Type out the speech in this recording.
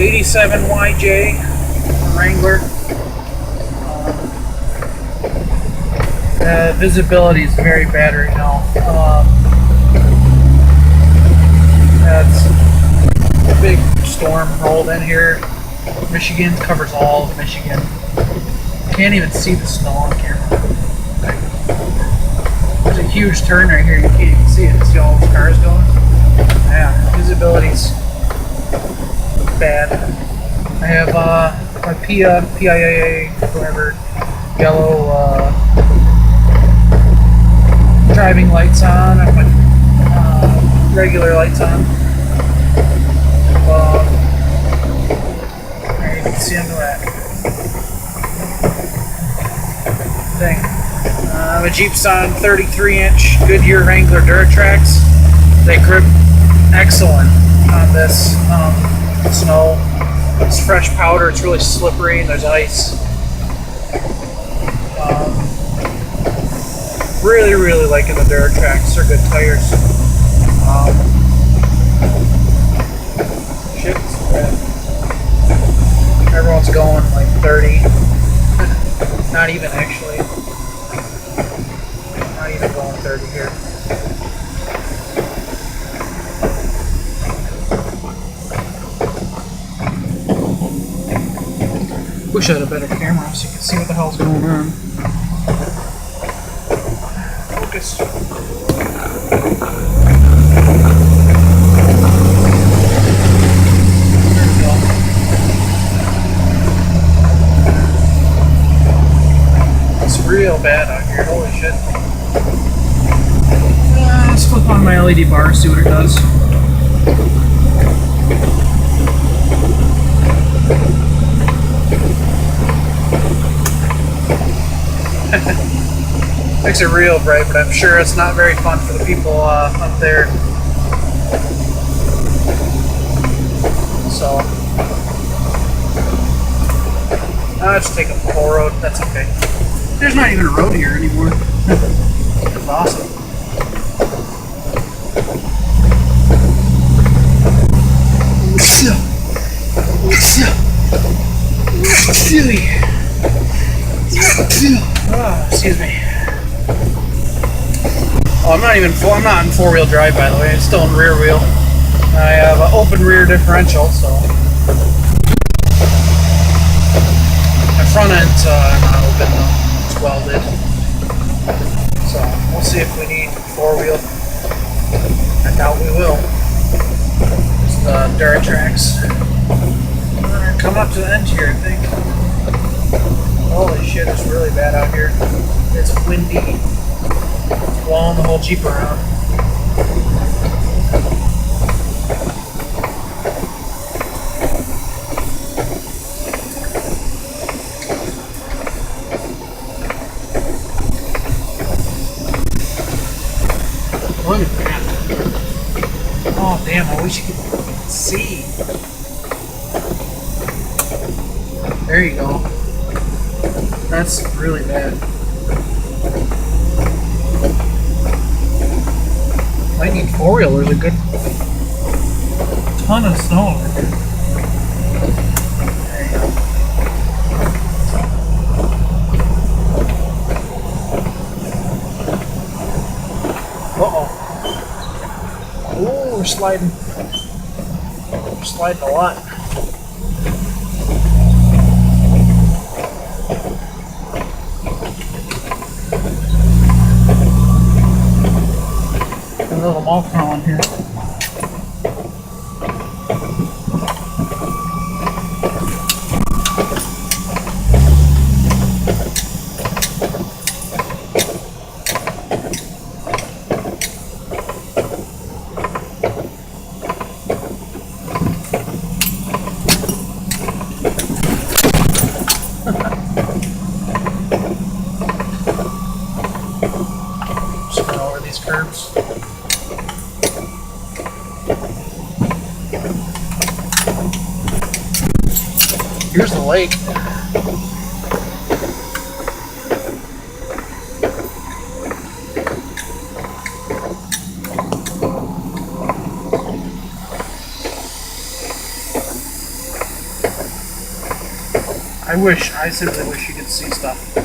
'87 YJ Wrangler. Visibility is very bad right now. That's a big storm rolled in here. Michigan covers all of Michigan. Can't even see the snow on camera. There's a huge turn right here. You can't even see it. See all those cars going? Yeah, visibility's bad. I have my PIA, whatever, yellow driving lights on. I have my regular lights on. There you can see under that thing. My Jeep's on 33-inch Goodyear Wrangler Duratrax. They grip excellent on this snow. It's fresh powder. It's really slippery and there's ice. Really liking the Duratrax. They're good tires. Shit, it's bad. Everyone's going like 30. Not even actually. Not even going 30 here. Wish I had a better camera so you could see what the hell's going on. Focus. There we go. It's real bad out here. Holy shit. Let's flip on my LED bar, see what it does. Makes it real bright, but I'm sure it's not very fun for the people up there. So, I'll just take up the whole road. That's okay. There's not even a road here anymore. That's awesome. Oh, excuse me. Oh, I'm not in four-wheel drive, by the way. I'm still in rear wheel. I have an open rear differential, so my front end's not open though. It's welded. So we'll see if we need four-wheel. I doubt we will. It's the Duratrax. Coming up to the end here, I think. Holy shit, it's really bad out here. It's windy. It's blowing the whole Jeep around. Look at that. Oh damn, I wish you could see. There you go. That's really bad. Might need four-wheel. There's a good ton of snow over here. There you go. Uh-oh. Ooh, we're sliding. We're sliding a lot. A little mall crawling here. Just run over these curbs. Here's the lake. I simply wish you could see stuff.